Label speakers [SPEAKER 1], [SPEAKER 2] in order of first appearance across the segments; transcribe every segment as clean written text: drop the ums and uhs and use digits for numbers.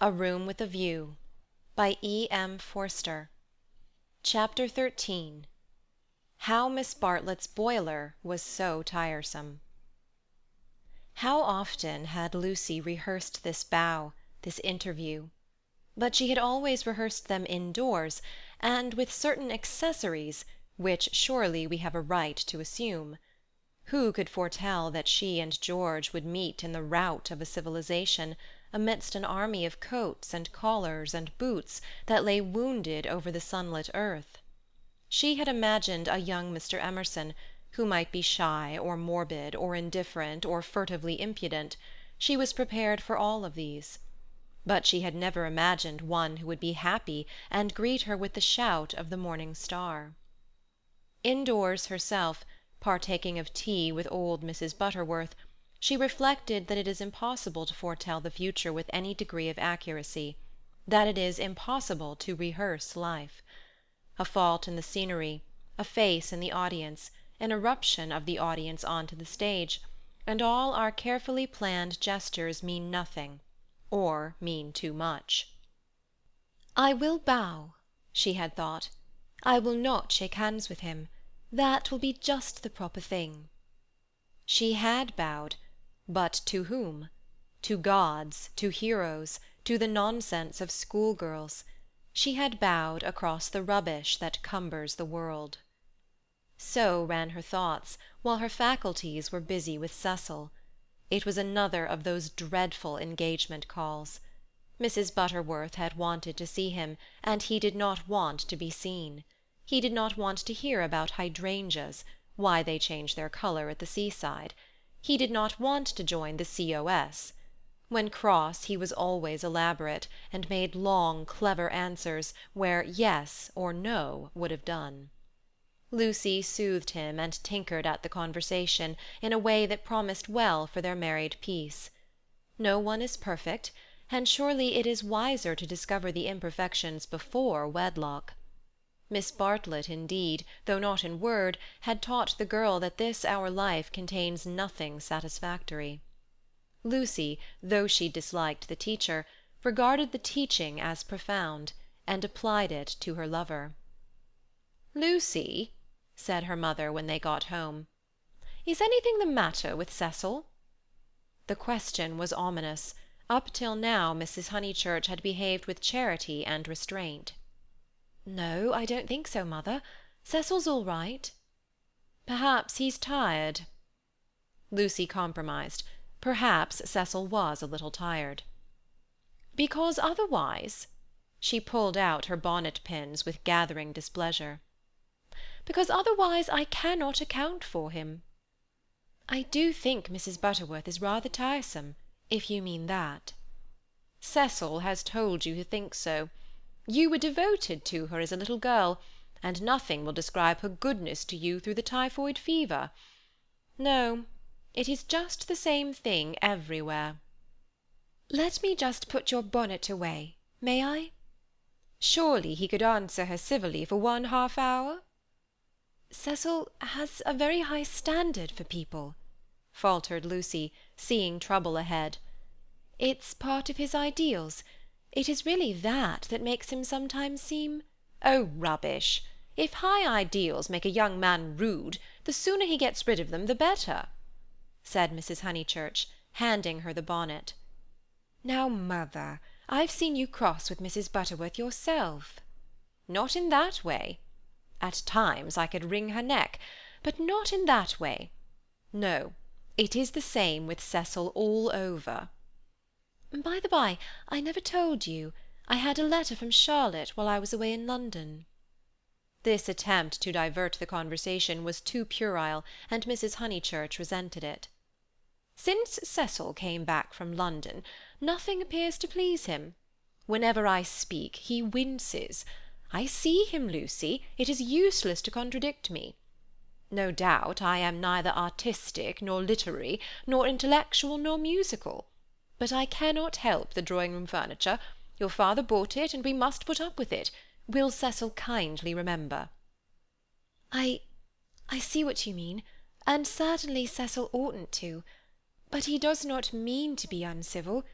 [SPEAKER 1] A Room with a View by E.M. Forster. Chapter 13. How Miss Bartlett's boiler was so tiresome. How often had Lucy rehearsed this bow, this interview! But she had always rehearsed them indoors, and with certain accessories which surely we have a right to assume. Who could foretell that she and George would meet in the rout of a civilization, amidst an army of coats and collars and boots that lay wounded over the sunlit earth? She had imagined a young Mr. Emerson, who might be shy or morbid or indifferent or furtively impudent. She was prepared for all of these. But she had never imagined one who would be happy and greet her with the shout of the morning star. Indoors herself, partaking of tea with old Mrs. Butterworth, she reflected that it is impossible to foretell the future with any degree of accuracy, that it is impossible to rehearse life. A fault in the scenery, a face in the audience, an eruption of the audience on to the stage, and all our carefully planned gestures mean nothing, or mean too much. "I will bow," she had thought. "I will not shake hands with him. That will be just the proper thing." She had bowed, but to whom? To gods, to heroes, to the nonsense of schoolgirls. She had bowed across the rubbish that cumbers the world. So ran her thoughts, while her faculties were busy with Cecil. It was another of those dreadful engagement calls. Mrs. Butterworth had wanted to see him, and he did not want to be seen. He did not want to hear about hydrangeas, why they change their colour at the seaside. He did not want to join the C.O.S. When cross he was always elaborate, and made long, clever answers where yes or no would have done. Lucy soothed him and tinkered at the conversation in a way that promised well for their married peace. No one is perfect, and surely it is wiser to discover the imperfections before wedlock. Miss Bartlett, indeed, though not in word, had taught the girl that this our life contains nothing satisfactory. Lucy, though she disliked the teacher, regarded the teaching as profound, and applied it to her lover. "Lucy," said her mother when they got home, "is anything the matter with Cecil?" The question was ominous. Up till now Mrs. Honeychurch had behaved with charity and restraint. "No, I don't think so, mother. Cecil's all right." "Perhaps he's tired." Lucy compromised. Perhaps Cecil was a little tired. "Because otherwise—" She pulled out her bonnet-pins with gathering displeasure. "Because otherwise I cannot account for him." "I do think Mrs. Butterworth is rather tiresome, if you mean that." "Cecil has told you to think so. You were devoted to her as a little girl, and nothing will describe her goodness to you through the typhoid fever. No, it is just the same thing everywhere." "Let me just put your bonnet away, may I?" "Surely he could answer her civilly for 1/2 hour?" "Cecil has a very high standard for people," faltered Lucy, seeing trouble ahead. "It's part of his ideals. It is really that makes him sometimes seem—" "Oh, rubbish! If high ideals make a young man rude, the sooner he gets rid of them the better," said Mrs. Honeychurch, handing her the bonnet. "Now, mother, I've seen you cross with Mrs. Butterworth yourself." "Not in that way. At times I could wring her neck, but not in that way. No, it is the same with Cecil all over." "By the by, I never told you. I had a letter from Charlotte while I was away in London." This attempt to divert the conversation was too puerile, and Mrs. Honeychurch resented it. "Since Cecil came back from London, nothing appears to please him. Whenever I speak, he winces. I see him, Lucy. It is useless to contradict me. No doubt I am neither artistic, nor literary, nor intellectual, nor musical. But I cannot help the drawing-room furniture. Your father bought it, and we must put up with it. Will Cecil kindly remember?" I see what you mean, and certainly Cecil oughtn't to. But he does not mean to be uncivil.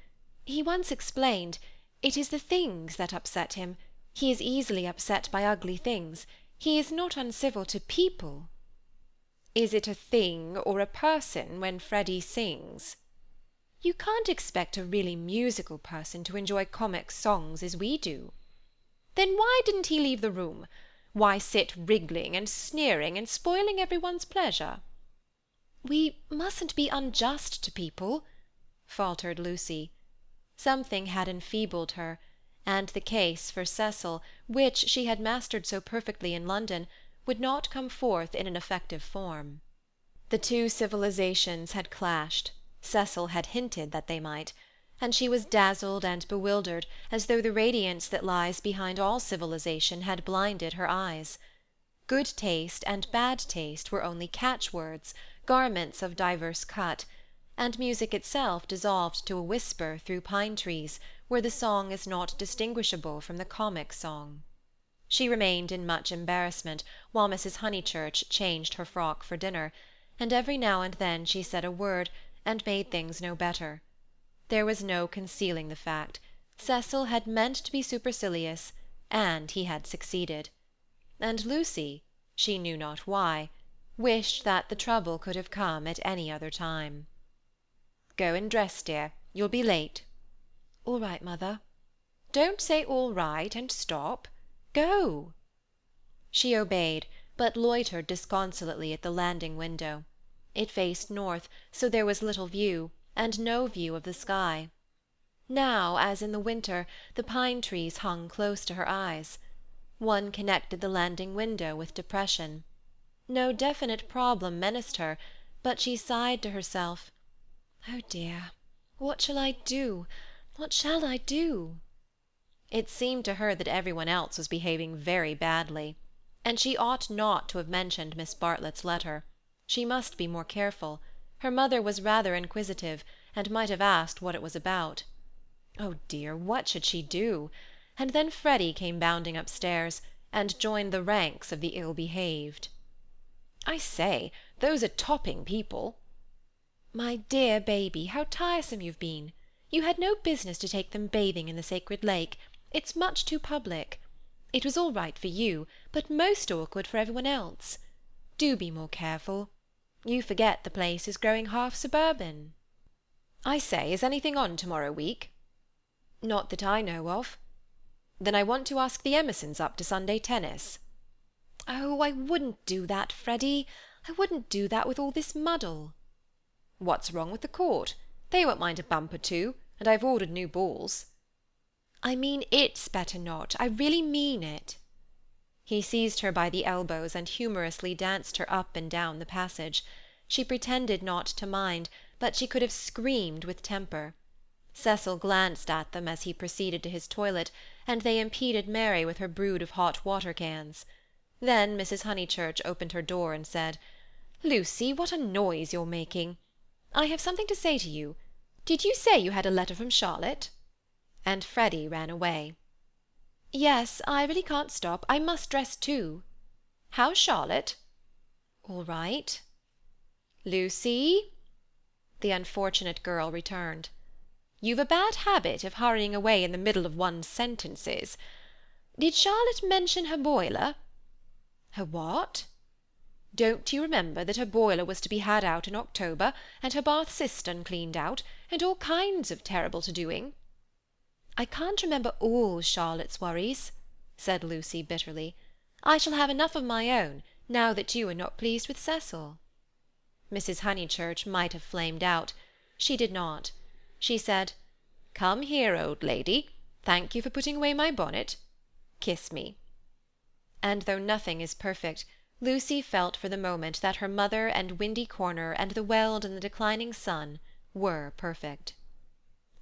[SPEAKER 1] He once explained, It is the things that upset him. He is easily upset by ugly things. He is not uncivil to people."
[SPEAKER 2] "Is it a thing or a person when Freddy sings?"
[SPEAKER 1] "You can't expect a really musical person to enjoy comic songs as we do."
[SPEAKER 2] "Then why didn't he leave the room? Why sit wriggling and sneering and spoiling everyone's pleasure?"
[SPEAKER 1] "We mustn't be unjust to people," faltered Lucy. Something had enfeebled her, and the case for Cecil, which she had mastered so perfectly in London, would not come forth in an effective form. The two civilizations had clashed. Cecil had hinted that they might, and she was dazzled and bewildered, as though the radiance that lies behind all civilization had blinded her eyes. Good taste and bad taste were only catchwords, garments of diverse cut, and music itself dissolved to a whisper through pine-trees, where the song is not distinguishable from the comic song. She remained in much embarrassment while Mrs. Honeychurch changed her frock for dinner, and every now and then she said a word, and made things no better. There was no concealing the fact. Cecil had meant to be supercilious, and he had succeeded. And Lucy, she knew not why, wished that the trouble could have come at any other time.
[SPEAKER 2] "Go and dress, dear. You'll be late."
[SPEAKER 1] "All right, mother."
[SPEAKER 2] "Don't say all right and stop. Go."
[SPEAKER 1] She obeyed, but loitered disconsolately at the landing window. It faced north, so there was little view, and no view of the sky. Now, as in the winter, the pine-trees hung close to her eyes. One connected the landing window with depression. No definite problem menaced her, but she sighed to herself, "Oh dear, what shall I do? What shall I do?" It seemed to her that everyone else was behaving very badly, and she ought not to have mentioned Miss Bartlett's letter. She must be more careful. Her mother was rather inquisitive, and might have asked what it was about. Oh dear, what should she do? And then Freddy came bounding upstairs, and joined the ranks of the ill-behaved.
[SPEAKER 2] "I say, those are topping people."
[SPEAKER 1] "My dear baby, how tiresome you've been! You had no business to take them bathing in the sacred lake. It's much too public. It was all right for you, but most awkward for everyone else. Do be more careful. You forget the place is growing half suburban."
[SPEAKER 2] "I say, is anything on tomorrow week?"
[SPEAKER 1] "Not that I know of."
[SPEAKER 2] "Then I want to ask the Emersons up to Sunday tennis."
[SPEAKER 1] "Oh, I wouldn't do that, Freddy. I wouldn't do that with all this muddle."
[SPEAKER 2] "What's wrong with the court? They won't mind a bump or two, and I've ordered new balls."
[SPEAKER 1] "I mean it's better not. I really mean it." He seized her by the elbows and humorously danced her up and down the passage. She pretended not to mind, but she could have screamed with temper. Cecil glanced at them as he proceeded to his toilet, and they impeded Mary with her brood of hot water cans. Then Mrs. Honeychurch opened her door and said, "Lucy, what a noise you're making! I have something to say to you. Did you say you had a letter from Charlotte?" And Freddy ran away. "Yes, I really can't stop. I must dress too."
[SPEAKER 2] "How's Charlotte?"
[SPEAKER 1] "All right."
[SPEAKER 2] "Lucy?"
[SPEAKER 1] The unfortunate girl returned.
[SPEAKER 2] "You've a bad habit of hurrying away in the middle of one's sentences. Did Charlotte mention her boiler?"
[SPEAKER 1] "Her what?"
[SPEAKER 2] "Don't you remember that her boiler was to be had out in October, and her bath cistern cleaned out, and all kinds of terrible to-doing?"
[SPEAKER 1] "I can't remember all Charlotte's worries," said Lucy bitterly. "I shall have enough of my own, now that you are not pleased with Cecil." Mrs. Honeychurch might have flamed out. She did not. She said, "Come here, old lady. Thank you for putting away my bonnet. Kiss me." And though nothing is perfect, Lucy felt for the moment that her mother and Windy Corner and the Weald and the declining sun were perfect.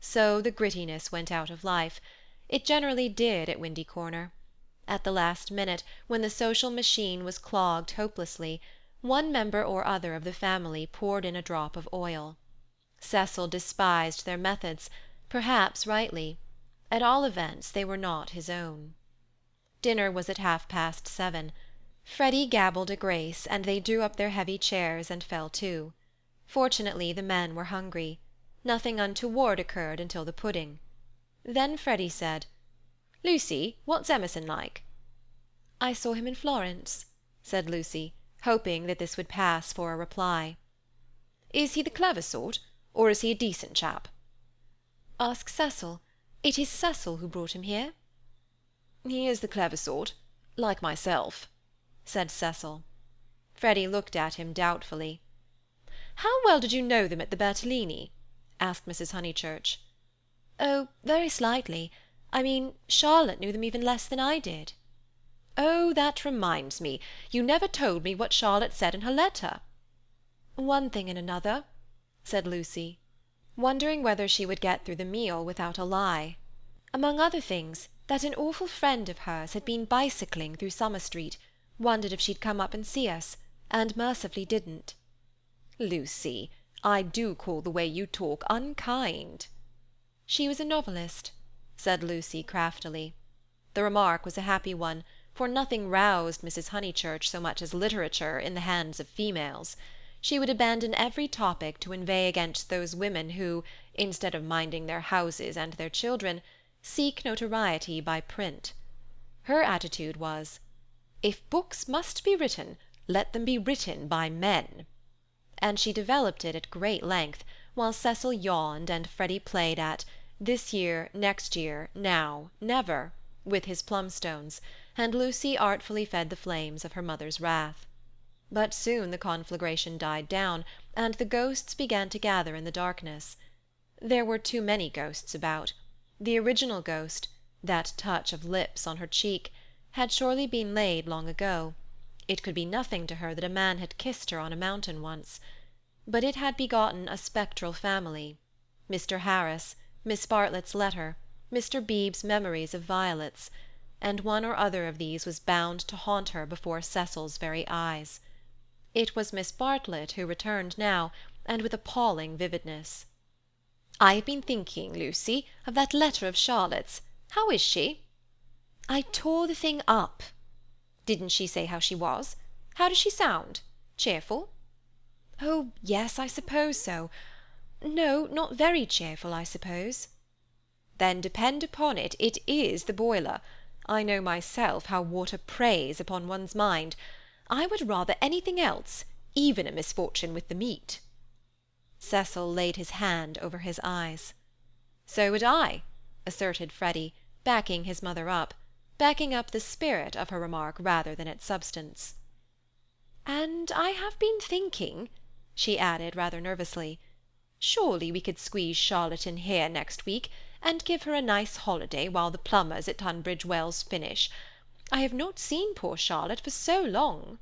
[SPEAKER 1] So the grittiness went out of life. It generally did at Windy Corner. At the last minute, when the social machine was clogged hopelessly, one member or other of the family poured in a drop of oil. Cecil despised their methods, perhaps rightly. At all events, they were not his own. Dinner was at 7:30. Freddy gabbled a grace, and they drew up their heavy chairs and fell to. Fortunately the men were hungry. Nothing untoward occurred until the pudding.
[SPEAKER 2] Then Freddy said, "Lucy, what's Emerson like?"
[SPEAKER 1] "I saw him in Florence," said Lucy, hoping that this would pass for a reply.
[SPEAKER 2] "Is he the clever sort, or is he a decent chap?"
[SPEAKER 1] "Ask Cecil. It is Cecil who brought him here."
[SPEAKER 2] "He is the clever sort, like myself," said Cecil.
[SPEAKER 1] Freddy looked at him doubtfully.
[SPEAKER 2] "How well did you know them at the Bertolini?" asked Mrs. Honeychurch.
[SPEAKER 1] "Oh, very slightly. I mean, Charlotte knew them even less than I did."
[SPEAKER 2] "Oh, that reminds me. You never told me what Charlotte said in her letter."
[SPEAKER 1] "One thing and another," said Lucy, wondering whether she would get through the meal without a lie. "Among other things, that an awful friend of hers had been bicycling through Summer Street, wondered if she'd come up and see us, and mercifully didn't."
[SPEAKER 2] "Lucy, I do call the way you talk unkind."
[SPEAKER 1] "She was a novelist," said Lucy craftily.
[SPEAKER 2] The remark was a happy one, for nothing roused Mrs. Honeychurch so much as literature in the hands of females. She would abandon every topic to inveigh against those women who, instead of minding their houses and their children, seek notoriety by print. Her attitude was, "If books must be written, let them be written by men," and she developed it at great length, while Cecil yawned and Freddy played at "this year, next year, now, never," with his plumstones, and Lucy artfully fed the flames of her mother's wrath. But soon the conflagration died down, and the ghosts began to gather in the darkness. There were too many ghosts about. The original ghost, that touch of lips on her cheek, had surely been laid long ago. It could be nothing to her that a man had kissed her on a mountain once. But it had begotten a spectral family. Mr. Harris, Miss Bartlett's letter, Mr. Beebe's memories of violets, and one or other of these was bound to haunt her before Cecil's very eyes. It was Miss Bartlett who returned now, and with appalling vividness. "I have been thinking, Lucy, of that letter of Charlotte's. How is she?"
[SPEAKER 1] "I tore the thing up."
[SPEAKER 2] "Didn't she say how she was? How does she sound? Cheerful?"
[SPEAKER 1] "Oh, yes, I suppose so. No, not very cheerful, I suppose."
[SPEAKER 2] "Then depend upon it, it is the boiler. I know myself how water preys upon one's mind. I would rather anything else, even a misfortune with the meat."
[SPEAKER 1] Cecil laid his hand over his eyes.
[SPEAKER 2] "So would I," asserted Freddy, backing his mother up, backing up the spirit of her remark rather than its substance.
[SPEAKER 1] "And I have been thinking," she added rather nervously,
[SPEAKER 2] "surely we could squeeze Charlotte in here next week, and give her a nice holiday while the plumbers at Tunbridge Wells finish. I have not seen poor Charlotte for so long."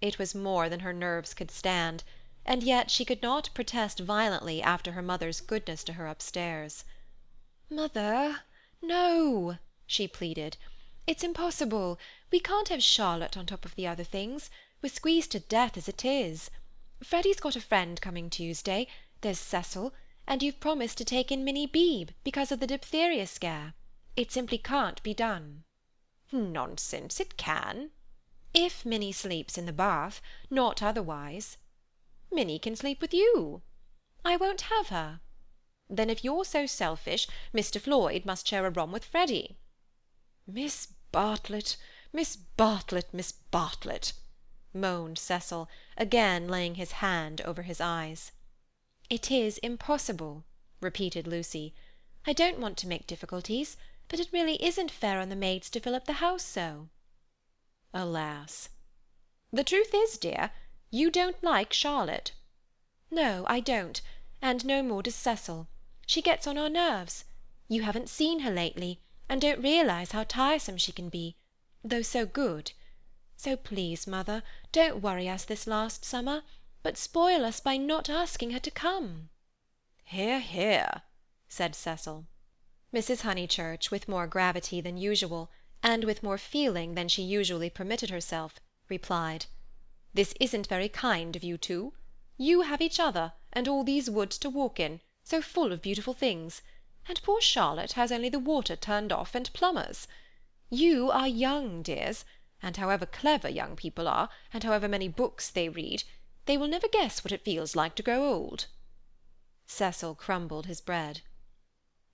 [SPEAKER 1] It was more than her nerves could stand, and yet she could not protest violently after her mother's goodness to her upstairs. "Mother, no," she pleaded. "It's impossible. We can't have Charlotte on top of the other things. We're squeezed to death as it is. Freddy's got a friend coming Tuesday. There's Cecil. And you've promised to take in Minnie Beebe because of the diphtheria scare. It simply can't be done."
[SPEAKER 2] "Nonsense, it can."
[SPEAKER 1] "If Minnie sleeps in the bath, not otherwise."
[SPEAKER 2] "Minnie can sleep with you."
[SPEAKER 1] "I won't have her."
[SPEAKER 2] "Then if you're so selfish, Mr. Floyd must share a room with Freddy."
[SPEAKER 1] "Miss Bartlett, Miss Bartlett, Miss Bartlett," moaned Cecil, again laying his hand over his eyes. "It is impossible," repeated Lucy. "I don't want to make difficulties, but it really isn't fair on the maids to fill up the house so."
[SPEAKER 2] Alas. "The truth is, dear, you don't like Charlotte."
[SPEAKER 1] "No, I don't, and no more does Cecil. She gets on our nerves. You haven't seen her lately, and don't realize how tiresome she can be, though so good. So please, Mother, don't worry us this last summer, but spoil us by not asking her to come."
[SPEAKER 2] "Hear, hear," said Cecil.
[SPEAKER 1] Mrs. Honeychurch, with more gravity than usual, and with more feeling than she usually permitted herself, replied, "This isn't very kind of you two. You have each other, and all these woods to walk in, so full of beautiful things, and poor Charlotte has only the water turned off and plumbers. You are young, dears, and however clever young people are, and however many books they read, they will never guess what it feels like to grow old." Cecil crumbled his bread.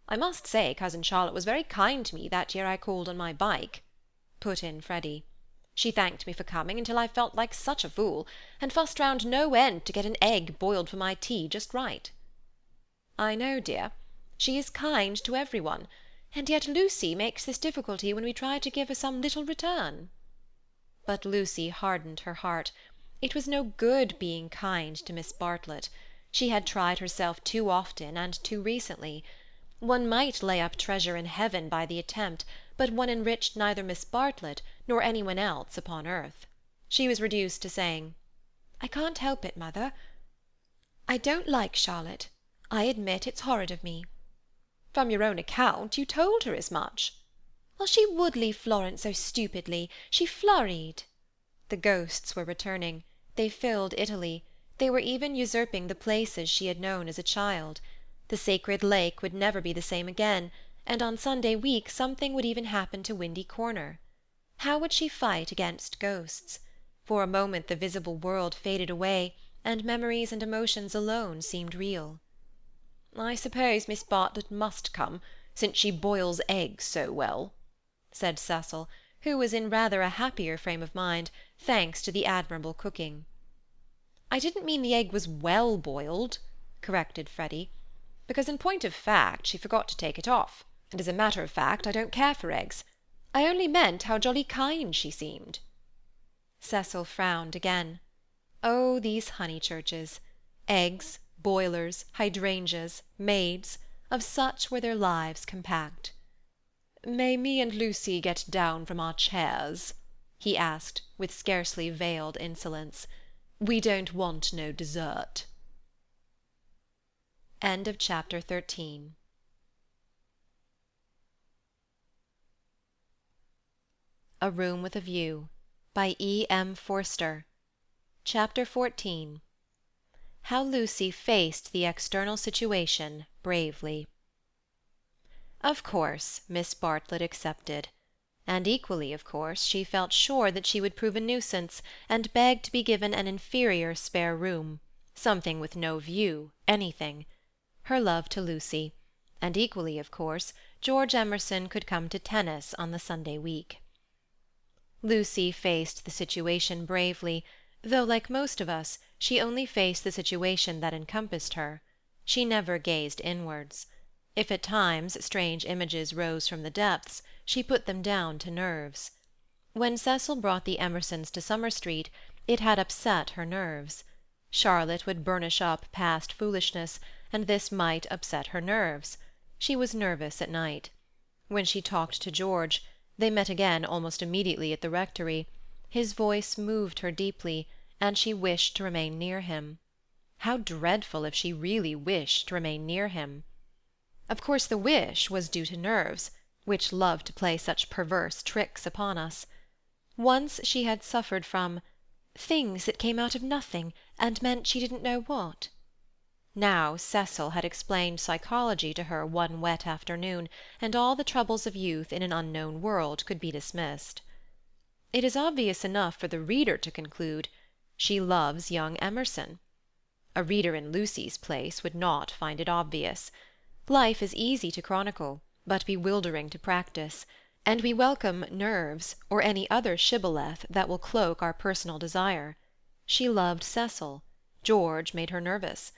[SPEAKER 2] I must say cousin Charlotte was very kind to me that year I called on my bike," put in Freddy. "She thanked me for coming until I felt like such a fool, and fussed round no end to get an egg boiled for my tea just right." "I know, dear. She is kind to everyone, and yet Lucy makes this difficulty when we try to give her some little return." But Lucy hardened her heart. It was no good being kind to Miss Bartlett. She had tried herself too often and too recently. One might lay up treasure in heaven by the attempt, but one enriched neither Miss Bartlett nor anyone else upon earth. She was reduced to saying, "I can't help it, mother. I don't like Charlotte. I admit it's horrid of me." "From your own account, you told her as much." "Well, she would leave Florence so stupidly. She flurried." The ghosts were returning. They filled Italy. They were even usurping the places she had known as a child. The sacred lake would never be the same again, and on Sunday week something would even happen to Windy Corner. How would she fight against ghosts? For a moment the visible world faded away, and memories and emotions alone seemed real. "I suppose Miss Bartlett must come, since she boils eggs so well," said Cecil, who was in rather a happier frame of mind, thanks to the admirable cooking. "I didn't mean the egg was well boiled," corrected Freddy, "because in point of fact she forgot to take it off, and as a matter of fact I don't care for eggs. I only meant how jolly kind she seemed." Cecil frowned again. Oh, these Honeychurches! Eggs, boilers, hydrangeas, maids, of such were their lives compact. "May me and Lucy get down from our chairs?" he asked, with scarcely veiled insolence. "We don't want no dessert." End of chapter 13. A Room with a View by E.M. Forster. Chapter 14. How Lucy faced the external situation bravely. Of course, Miss Bartlett accepted. And equally, of course, she felt sure that she would prove a nuisance, and begged to be given an inferior spare room, something with no view, anything. Her love to Lucy. And equally, of course, George Emerson could come to tennis on the Sunday week. Lucy faced the situation bravely, though, like most of us, she only faced the situation that encompassed her. She never gazed inwards. If at times strange images rose from the depths, she put them down to nerves. When Cecil brought the Emersons to Summer Street, it had upset her nerves. Charlotte would burnish up past foolishness, and this might upset her nerves. She was nervous at night. When she talked to George, they met again almost immediately at the rectory, his voice moved her deeply, and she wished to remain near him. How dreadful if she really wished to remain near him! Of course the wish was due to nerves, which love to play such perverse tricks upon us. Once she had suffered from things that came out of nothing, and meant she didn't know what. Now Cecil had explained psychology to her one wet afternoon, and all the troubles of youth in an unknown world could be dismissed. It is obvious enough for the reader to conclude, she loves young Emerson. A reader in Lucy's place would not find it obvious. Life is easy to chronicle, but bewildering to practice, and we welcome nerves, or any other shibboleth that will cloak our personal desire. She loved Cecil. George made her nervous.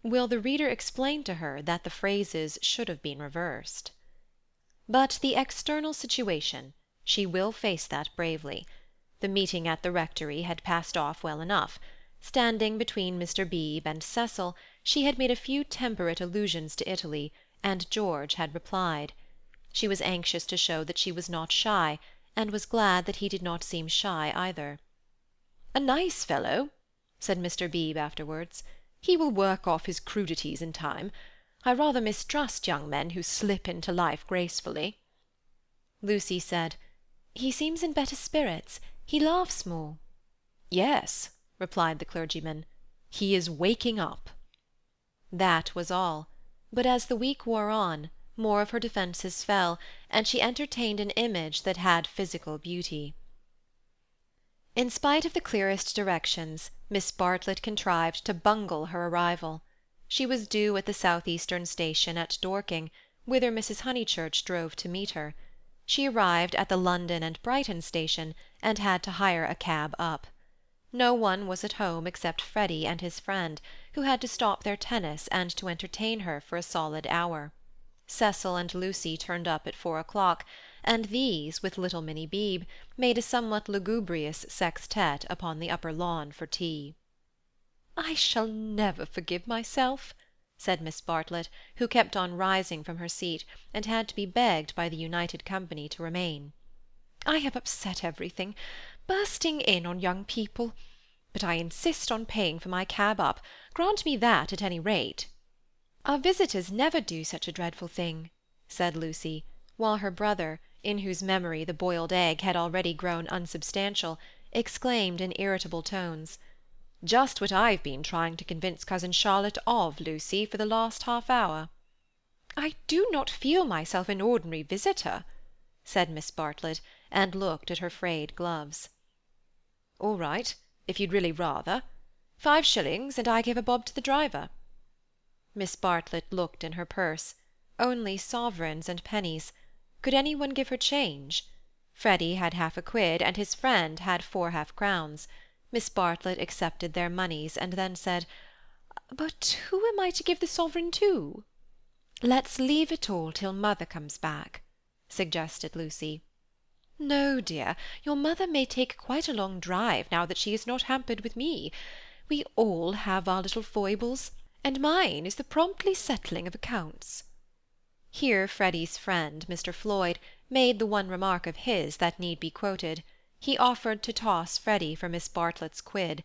[SPEAKER 2] Will the reader explain to her that the phrases should have been reversed? But the external situation, she will face that bravely. The meeting at the rectory had passed off well enough. Standing between Mr. Beebe and Cecil, she had made a few temperate allusions to Italy, and George had replied. She was anxious to show that she was not shy, and was glad that he did not seem shy either. "A nice fellow," said Mr. Beebe afterwards. "He will work off his crudities in time. I rather mistrust young men who slip into life gracefully." Lucy said, "He seems in better spirits. He laughs more." "Yes," replied the clergyman, "he is waking up." That was all, but as the week wore on, more of her defences fell, and she entertained an image that had physical beauty. In spite of the clearest directions, Miss Bartlett contrived to bungle her arrival. She was due at the south-eastern station at Dorking, whither Mrs. Honeychurch drove to meet her. She arrived at the London and Brighton station, and had to hire a cab up. No one was at home except Freddy and his friend, who had to stop their tennis and to entertain her for a solid hour. Cecil and Lucy turned up at 4 o'clock, and these, with little Minnie Beebe, made a somewhat lugubrious sextet upon the upper lawn for tea. "I shall never forgive myself," said Miss Bartlett, who kept on rising from her seat, and had to be begged by the united company to remain. "I have upset everything, bursting in on young people. But I insist on paying for my cab up. Grant me that at any rate." "Our visitors never do such a dreadful thing," said Lucy, while her brother, in whose memory the boiled egg had already grown unsubstantial, exclaimed in irritable tones, "Just what I've been trying to convince cousin Charlotte of, Lucy, for the last half-hour." "I do not feel myself an ordinary visitor," said Miss Bartlett, and looked at her frayed gloves. "All right, if you'd really rather. 5 shillings, and I give a bob to the driver." Miss Bartlett looked in her purse. Only sovereigns and pennies. Could any one give her change? Freddy had half a quid, and his friend had 4 half-crowns. Miss Bartlett accepted their moneys, and then said, "But who am I to give the sovereign to?" "Let's leave it all till mother comes back," suggested Lucy. "No, dear, your mother may take quite a long drive now that she is not hampered with me. We all have our little foibles, and mine is the promptly settling of accounts." Here Freddy's friend, Mr. Floyd, made the one remark of his that need be quoted. He offered to toss Freddy for Miss Bartlett's quid.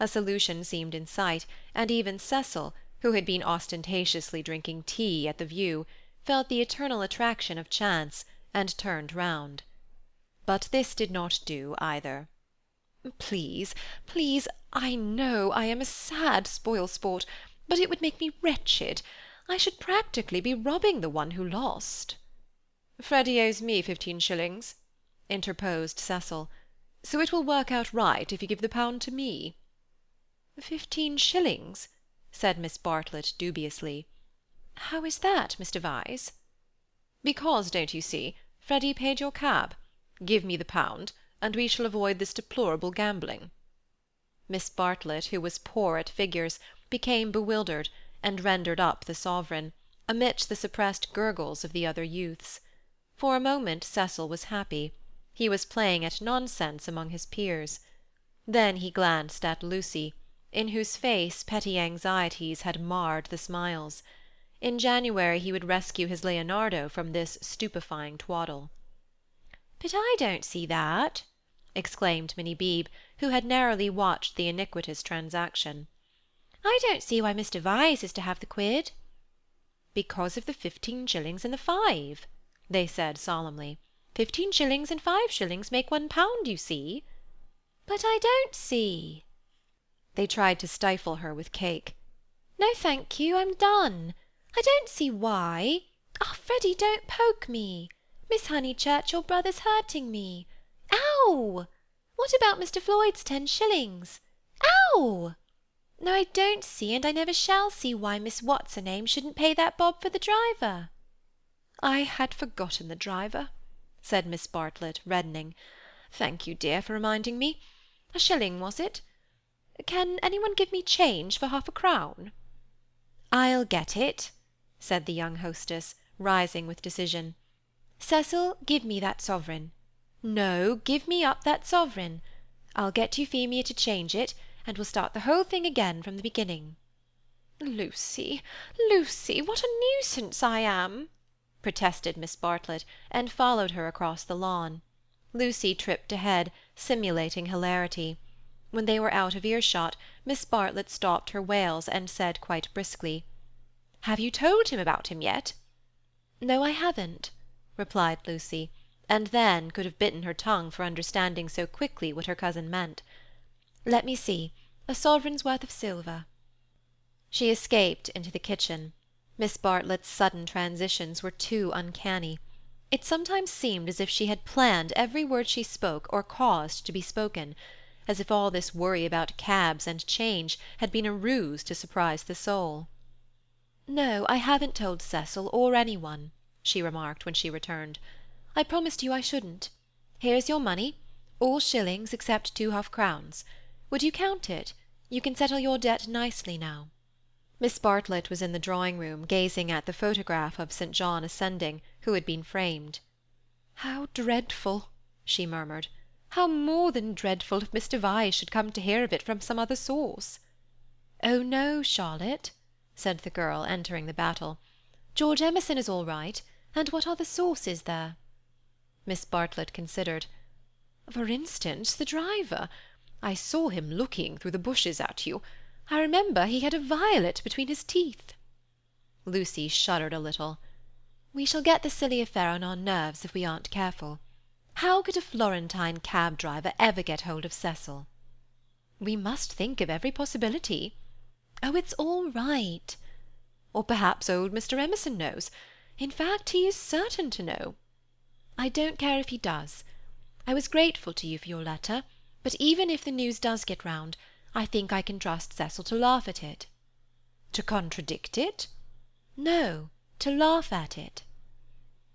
[SPEAKER 2] A solution seemed in sight, and even Cecil, who had been ostentatiously drinking tea at the view, felt the eternal attraction of chance, and turned round. But this did not do either. "Please, please, I know I am a sad spoil-sport, but it would make me wretched. I should practically be robbing the one who lost." "Freddy owes me 15 shillings," interposed Cecil, "so it will work out right if you give the pound to me." 15 shillings? said Miss Bartlett dubiously. "How is that, Mr. Vyse?" "Because, don't you see, Freddy paid your cab. Give me the pound, and we shall avoid this deplorable gambling." Miss Bartlett, who was poor at figures, became bewildered, and rendered up the sovereign, amidst the suppressed gurgles of the other youths. For a moment Cecil was happy. He was playing at nonsense among his peers. Then he glanced at Lucy, in whose face petty anxieties had marred the smiles. In January he would rescue his Leonardo from this stupefying twaddle. "But I don't see that," exclaimed Minnie Beebe, who had narrowly watched the iniquitous transaction. "I don't see why Mr. Vyse is to have the quid." "Because of the 15 shillings and the 5, they said solemnly. 15 shillings and 5 shillings make £1, you see." "But I don't see." They tried to stifle her with cake. "No, thank you, I'm done. I don't see why. Oh, Freddy, don't poke me. Miss Honeychurch, your brother's hurting me. Ow! What about Mr. Floyd's 10 shillings? Ow! No, I don't see, and I never shall see why Miss What's-her-name shouldn't pay that bob for the driver." "I had forgotten the driver," said Miss Bartlett, reddening. "Thank you, dear, for reminding me. 1 shilling, was it? Can anyone give me change for half a crown?" "I'll get it," said the young hostess, rising with decision. "Cecil, give me that sovereign. No, give me up that sovereign. I'll get Euphemia to change it, and we'll start the whole thing again from the beginning." "Lucy, Lucy, what a nuisance I am!" protested Miss Bartlett, and followed her across the lawn. Lucy tripped ahead, simulating hilarity. When they were out of earshot, Miss Bartlett stopped her wails and said quite briskly, "Have you told him about him yet?" "No, I haven't," replied Lucy, and then could have bitten her tongue for understanding so quickly what her cousin meant. "Let me see, a sovereign's worth of silver." She escaped into the kitchen. Miss Bartlett's sudden transitions were too uncanny. It sometimes seemed as if she had planned every word she spoke or caused to be spoken, as if all this worry about cabs and change had been a ruse to surprise the soul. "No, I haven't told Cecil or anyone," she remarked when she returned. "I promised you I shouldn't. Here's your money, all shillings except 2 half-crowns. Would you count it? You can settle your debt nicely now." Miss Bartlett was in the drawing-room, gazing at the photograph of St. John ascending, who had been framed. "How dreadful!" she murmured. "How more than dreadful if Mr. Vyse should come to hear of it from some other source." "Oh no, Charlotte," said the girl, entering the battle. "George Emerson is all right, and what other source is there?" Miss Bartlett considered. "For instance, the driver. I saw him looking through the bushes at you. I remember he had a violet between his teeth." Lucy shuddered a little. "We shall get the silly affair on our nerves if we aren't careful. How could a Florentine cab driver ever get hold of Cecil?" "We must think of every possibility." "Oh, it's all right." "Or perhaps old Mr. Emerson knows. In fact, he is certain to know." "I don't care if he does. I was grateful to you for your letter, but even if the news does get round, I think I can trust Cecil to laugh at it." "To contradict it?" "No, to laugh at it."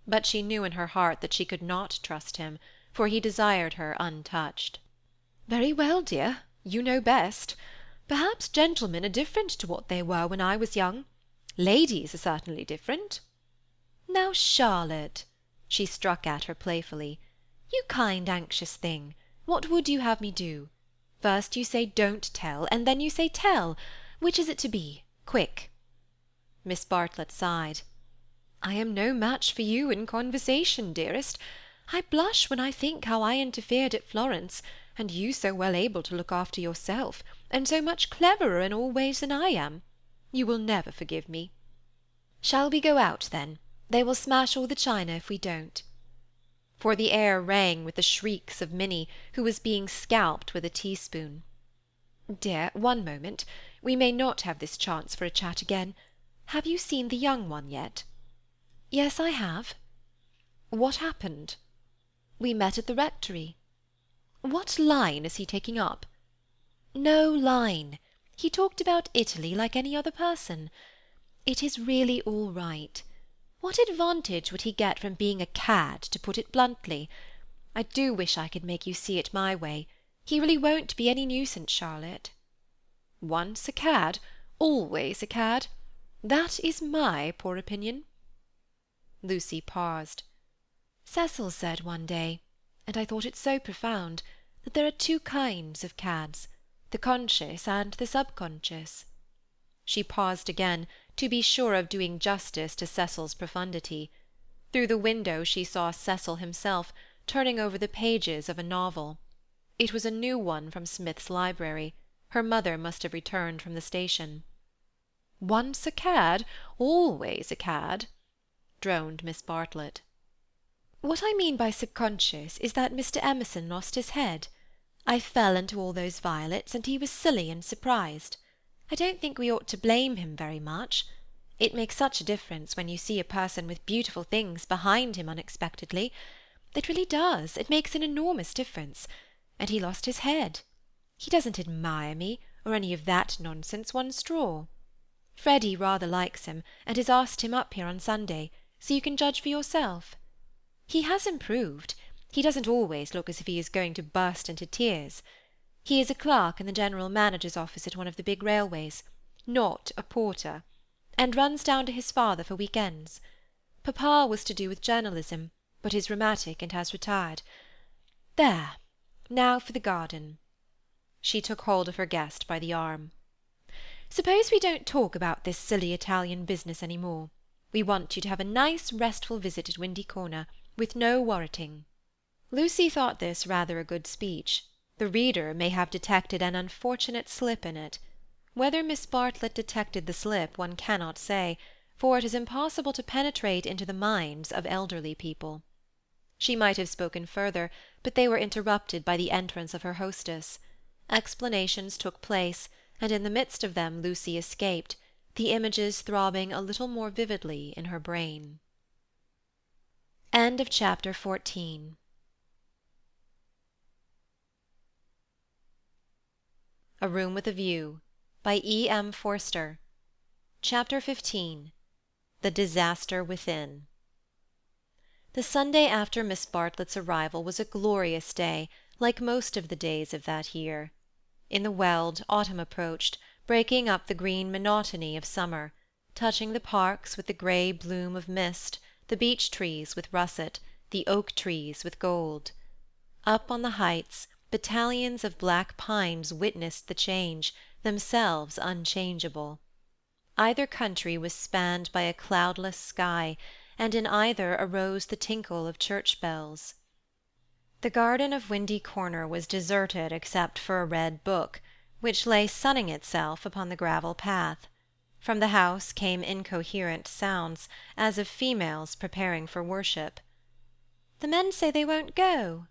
[SPEAKER 2] But she knew in her heart that she could not trust him, for he desired her untouched. "Very well, dear, you know best. Perhaps gentlemen are different to what they were when I was young. Ladies are certainly different." "Now, Charlotte," she struck at her playfully, "you kind, anxious thing, what would you have me do? First you say don't tell, and then you say tell. Which is it to be? Quick." Miss Bartlett sighed. "I am no match for you in conversation, dearest. I blush when I think how I interfered at Florence, and you so well able to look after yourself, and so much cleverer in all ways than I am. You will never forgive me." "Shall we go out, then? They will smash all the china if we don't." For the air rang with the shrieks of Minnie, who was being scalped with a teaspoon. "Dear, one moment. We may not have this chance for a chat again. Have you seen the young one yet?" "Yes, I have." "What happened?" "We met at the rectory." "What line is he taking up?" "No line. He talked about Italy like any other person. It is really all right. What advantage would he get from being a cad, to put it bluntly? I do wish I could make you see it my way. He really won't be any nuisance, Charlotte." "Once a cad, always a cad. That is my poor opinion." Lucy paused. "Cecil said one day, and I thought it so profound, that there are 2 kinds of cads, the conscious and the subconscious." She paused again, to be sure of doing justice to Cecil's profundity. Through the window she saw Cecil himself, turning over the pages of a novel. It was a new one from Smith's library. Her mother must have returned from the station. "Once a cad, always a cad," droned Miss Bartlett. "What I mean by subconscious is that Mr. Emerson lost his head. I fell into all those violets, and he was silly and surprised. I don't think we ought to blame him very much. It makes such a difference when you see a person with beautiful things behind him unexpectedly. It really does. It makes an enormous difference. And he lost his head. He doesn't admire me, or any of that nonsense, one straw. Freddy rather likes him, and has asked him up here on Sunday, so you can judge for yourself. He has improved. He doesn't always look as if he is going to burst into tears. He is a clerk in the general manager's office at one of the big railways, not a porter, and runs down to his father for week-ends. Papa was to do with journalism, but is rheumatic and has retired. There, now for the garden." She took hold of her guest by the arm. "Suppose we don't talk about this silly Italian business any more. We want you to have a nice restful visit at Windy Corner, with no worriting." Lucy thought this rather a good speech. The reader may have detected an unfortunate slip in it. Whether Miss Bartlett detected the slip one cannot say, for it is impossible to penetrate into the minds of elderly people. She might have spoken further, but they were interrupted by the entrance of her hostess. Explanations took place, and in the midst of them Lucy escaped, the images throbbing a little more vividly in her brain. End of chapter 14. A Room with a View by E. M. Forster.
[SPEAKER 1] Chapter 15. The Disaster Within. The Sunday after Miss Bartlett's arrival was a glorious day, like most of the days of that year. In the Weald, autumn approached, breaking up the green monotony of summer, touching the parks with the grey bloom of mist, the beech trees with russet, the oak trees with gold. Up on the heights, battalions of black pines witnessed the change, themselves unchangeable. Either country was spanned by a cloudless sky, and in either arose the tinkle of church bells. The garden of Windy Corner was deserted except for a red book, which lay sunning itself upon the gravel path. From the house came incoherent sounds, as of females preparing for worship. "The men say they won't go."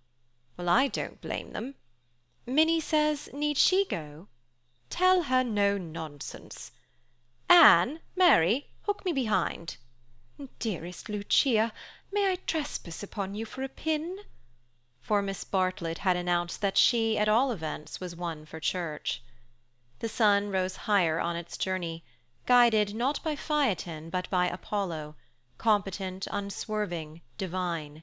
[SPEAKER 1] "Well, I don't blame them." "Minnie says, need she go?" "Tell her no nonsense." "Anne, Mary, hook me behind." "Dearest Lucia, may I trespass upon you for a pin?" For Miss Bartlett had announced that she, at all events, was one for church. The sun rose higher on its journey, guided not by Phaeton but by Apollo, competent, unswerving, divine.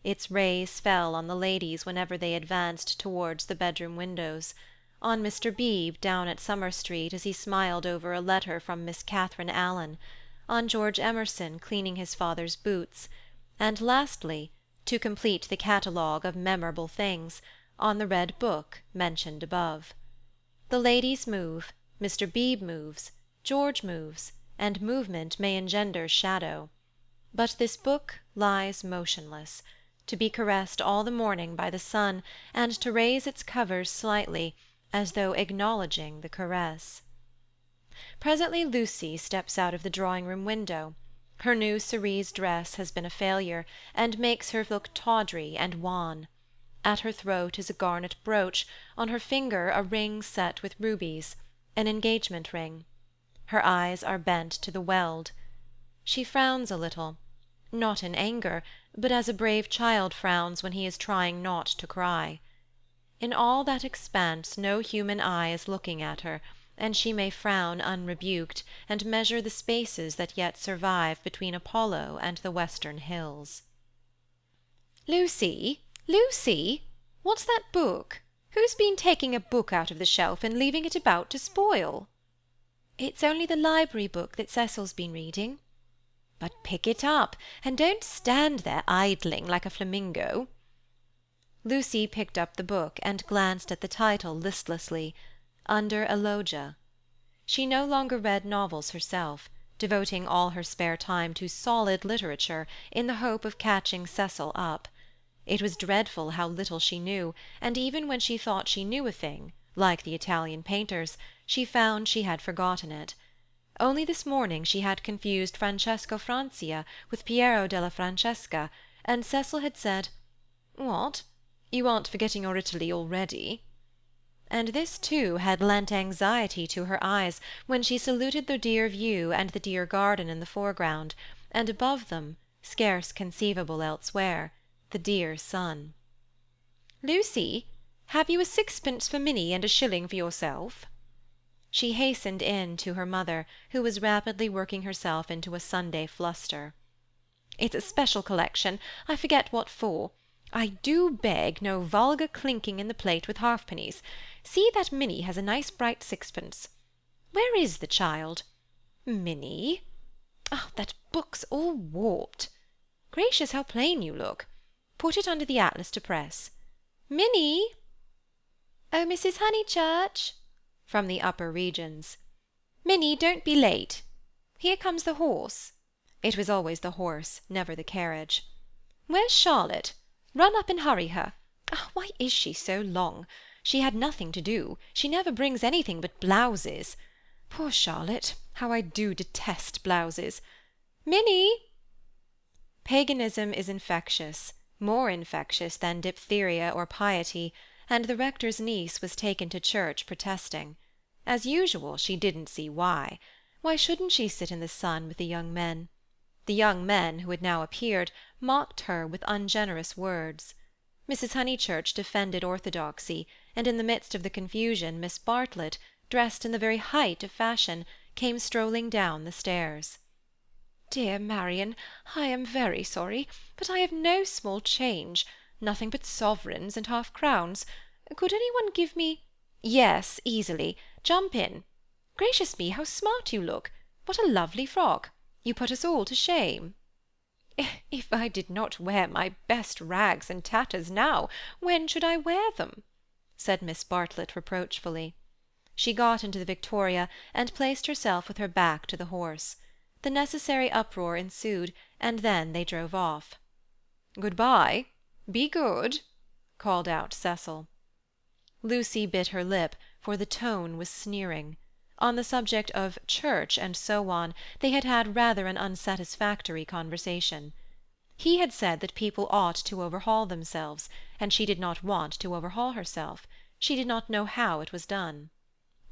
[SPEAKER 1] Its rays fell on the ladies whenever they advanced towards the bedroom windows, on Mr. Beebe down at Summer Street as he smiled over a letter from Miss Catherine Allen, on George Emerson cleaning his father's boots, and lastly, to complete the catalogue of memorable things, on the red book mentioned above. The ladies move, Mr. Beebe moves, George moves, and movement may engender shadow. But this book lies motionless, to be caressed all the morning by the sun, and to raise its covers slightly, as though acknowledging the caress. Presently Lucy steps out of the drawing-room window. Her new cerise dress has been a failure, and makes her look tawdry and wan. At her throat is a garnet brooch, on her finger a ring set with rubies, an engagement ring. Her eyes are bent to the Weald. She frowns a little, not in anger, but as a brave child frowns when he is trying not to cry. In all that expanse no human eye is looking at her, and she may frown unrebuked, and measure the spaces that yet survive between Apollo and the western hills. "Lucy, Lucy, what's that book? Who's been taking a book out of the shelf and leaving it about to spoil?" "It's only the library book that Cecil's been reading." "But pick it up, and don't stand there idling like a flamingo." Lucy picked up the book and glanced at the title listlessly, Under a Loggia. She no longer read novels herself, devoting all her spare time to solid literature in the hope of catching Cecil up. It was dreadful how little she knew, and even when she thought she knew a thing, like the Italian painters, she found she had forgotten it. Only this morning she had confused Francesco Francia with Piero della Francesca, and Cecil had said, "What? You aren't forgetting your Italy already?" And this too had lent anxiety to her eyes when she saluted the dear view and the dear garden in the foreground, and above them, scarce conceivable elsewhere, the dear sun. "Lucy, have you a sixpence for Minnie and a shilling for yourself?" She hastened in to her mother, who was rapidly working herself into a Sunday fluster. "It's a special collection, I forget what for. I do beg no vulgar clinking in the plate with halfpennies. See that Minnie has a nice bright sixpence. Where is the child? Minnie? Oh, that book's all warped. Gracious, how plain you look. Put it under the atlas to press. Minnie!" "Oh, Mrs. Honeychurch!" from the upper regions. "Minnie, don't be late. Here comes the horse." It was always the horse, never the carriage. "Where's Charlotte? Run up and hurry her. Ah, why is she so long? She had nothing to do. She never brings anything but blouses. Poor Charlotte, how I do detest blouses. Minnie!" Paganism is infectious, more infectious than diphtheria or piety, and the rector's niece was taken to church protesting. As usual, she didn't see why. Why shouldn't she sit in the sun with the young men? The young men, who had now appeared, mocked her with ungenerous words. Mrs. Honeychurch defended orthodoxy, and in the midst of the confusion Miss Bartlett, dressed in the very height of fashion,
[SPEAKER 2] came strolling down the stairs.
[SPEAKER 1] "Dear Marian, I am very sorry, but I have no small change, nothing but sovereigns and half-crowns. Could any one give me—" "Yes, easily. Jump in. Gracious me, how smart you look! What a lovely frock! You put us all to shame."
[SPEAKER 2] "If I did not wear my best rags and tatters now, when should I wear them?" said Miss Bartlett reproachfully. She got into the victoria and placed herself with her back to the horse. The necessary uproar ensued, and then they drove off. "Good-bye. Be good," called out Cecil. Lucy bit her lip, for the tone was sneering. On the subject of church and so on, they had had rather an unsatisfactory conversation. He had said that people ought to overhaul themselves, and she did not want to overhaul herself. She did not know how it was done.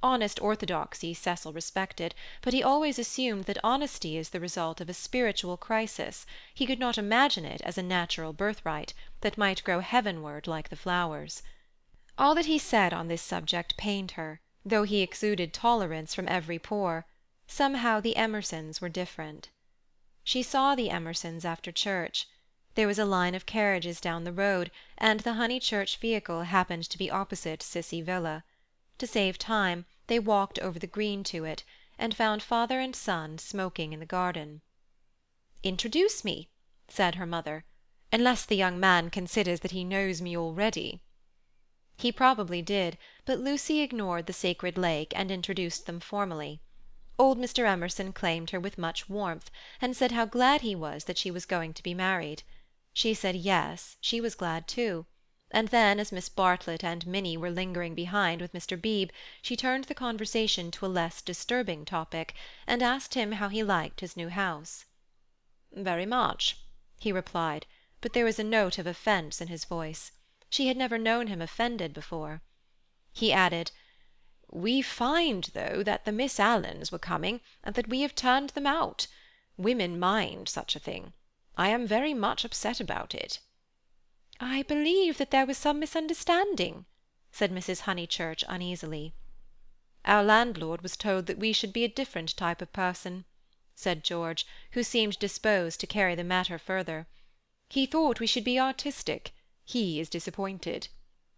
[SPEAKER 2] Honest orthodoxy Cecil respected, but he always assumed that honesty is the result of a spiritual crisis. He could not imagine it as a natural birthright, that might grow heavenward like the flowers. All that he said on this subject pained her, though he exuded tolerance from every pore. Somehow the Emersons were different. She saw the Emersons after church. There was a line of carriages down the road, and the Honeychurch vehicle happened to be opposite Cissy Villa. To save time, they walked over the green to it, and found father and son smoking in the garden. "Introduce me," said her mother, "unless the young man considers that he knows me already." He probably did, but Lucy ignored the sacred lake and introduced them formally. Old Mr. Emerson claimed her with much warmth, and said how glad he was that she was going to be married. She said yes, she was glad too. And then, as Miss Bartlett and Minnie were lingering behind with Mr. Beebe, she turned the conversation to a less disturbing topic, and asked him how he liked his new house. "Very much," he replied, but there was a note of offence in his voice. She had never known him offended before. He added, "We find, though, that the Miss Allens were coming, and that we have turned them out. Women mind such a thing. I am very much upset about it." "I believe that there was some misunderstanding," said Mrs. Honeychurch uneasily. "Our landlord was told that we should be a different type of person," said George, who seemed disposed to carry the matter further. "He thought we should be artistic. He is disappointed.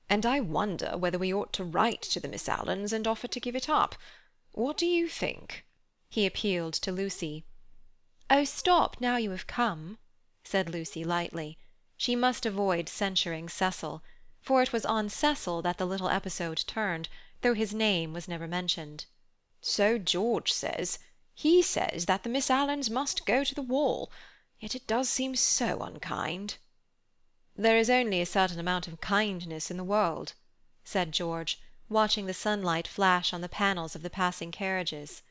[SPEAKER 2] And I wonder whether we ought to write to the Miss Allens and offer to give it up. What do you think?" He appealed to Lucy. "Oh, stop, now you have come," said Lucy lightly. She must avoid censuring Cecil, for it was on Cecil that the little episode turned, though his name was never mentioned. "So George says. He says that the Miss Allens must go to the wall. Yet it does seem so unkind." "There is only a certain amount of kindness in the world," said George, watching the sunlight flash on the panels of the passing carriages.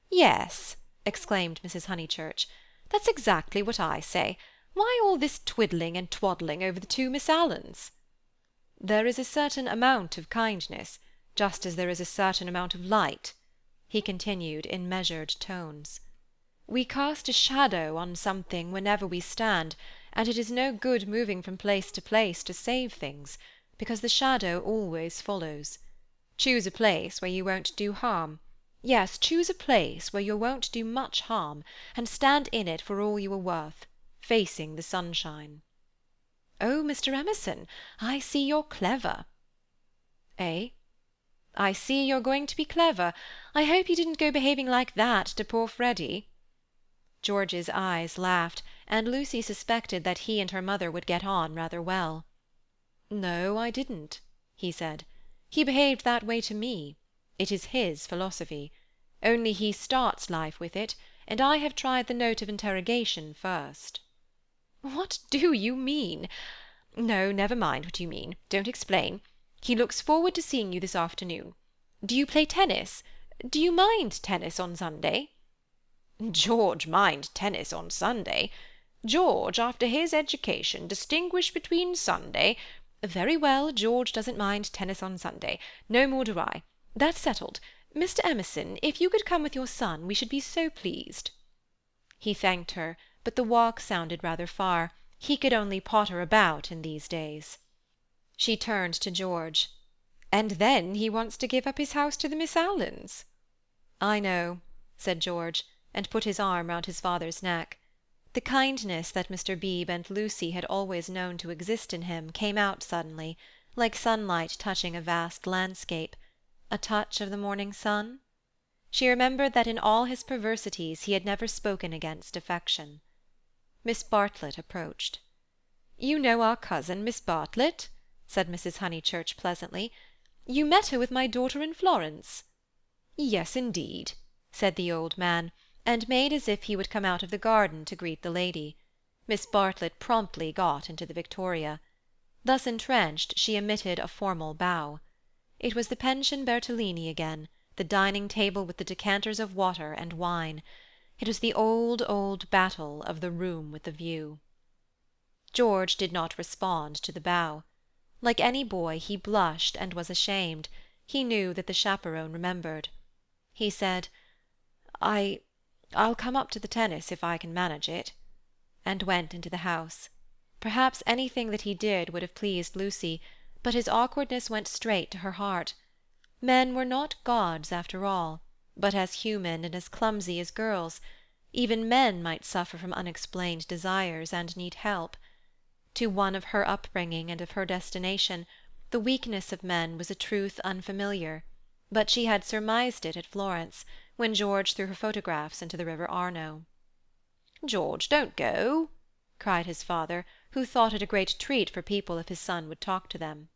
[SPEAKER 2] "Yes," exclaimed Mrs. Honeychurch, "that's exactly what I say. Why all this twiddling and twaddling over the two Miss Allens?" "There is a certain amount of kindness, just as there is a certain amount of light," he continued in measured tones. "We cast a shadow on something whenever we stand, and it is no good moving from place to place to save things, because the shadow always follows. Choose a place where you won't do harm. Yes, choose a place where you won't do much harm, and stand in it for all you are worth, facing the sunshine." "Oh, Mr. Emerson, I see you're clever." "Eh?" "I see you're going to be clever. I hope you didn't go behaving like that to poor Freddy." George's eyes laughed, and Lucy suspected that he and her mother would get on rather well. "No, I didn't," he said. "He behaved that way to me. It is his philosophy. Only he starts life with it, and I have tried the note of interrogation first." "What do you mean? No, never mind what you mean. Don't explain. He looks forward to seeing you this afternoon. Do you play tennis? Do you mind tennis on Sunday?" "George mind tennis on Sunday? George, after his education, distinguish between Sunday—" "Very well, George doesn't mind tennis on Sunday. No more do I. That's settled. Mr. Emerson, if you could come with your son, we should be so pleased." He thanked her, but the walk sounded rather far. He could only potter about in these days. She turned to George. "And then he wants to give up his house to the Miss Allens." "I know. said George, and put his arm round his father's neck. The kindness that Mr. Beebe and Lucy had always known to exist in him came out suddenly, like sunlight touching a vast landscape, a touch of the morning sun. She remembered that in all his perversities he had never spoken against affection. Miss Bartlett approached. "You know our cousin, Miss Bartlett?" said Mrs. Honeychurch pleasantly. "You met her with my daughter in Florence." "Yes, indeed," said the old man, and made as if he would come out of the garden to greet the lady. Miss Bartlett promptly got into the victoria. Thus entrenched, she emitted a formal bow. It was the Pension Bertolini again, the dining-table with the decanters of water and wine. It was the old, old battle of the room with the view. George did not respond to the bow. Like any boy, he blushed and was ashamed. He knew that the chaperon remembered. He said, I'll come up to the tennis if I can manage it," and went into the house. Perhaps anything that he did would have pleased Lucy, but his awkwardness went straight to her heart. Men were not gods after all, but as human and as clumsy as girls. Even men might suffer from unexplained desires and need help. To one of her upbringing and of her destination, the weakness of men was a truth unfamiliar, but she had surmised it at Florence, when George threw her photographs into the river Arno. "George, don't go," cried his father, who thought it a great treat for people if his son would talk to them.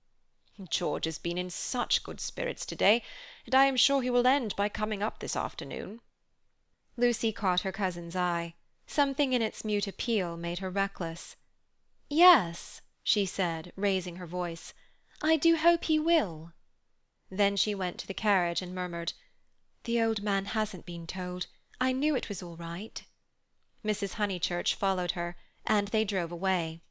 [SPEAKER 2] "George has been in such good spirits to-day, and I am sure he will end by coming up this afternoon." Lucy caught her cousin's eye. Something in its mute appeal made her reckless. "Yes," she said, raising her voice, "I do hope he will." Then she went to the carriage and murmured, "The old man hasn't been told. I knew it was all right." Mrs. Honeychurch followed her, and they drove away.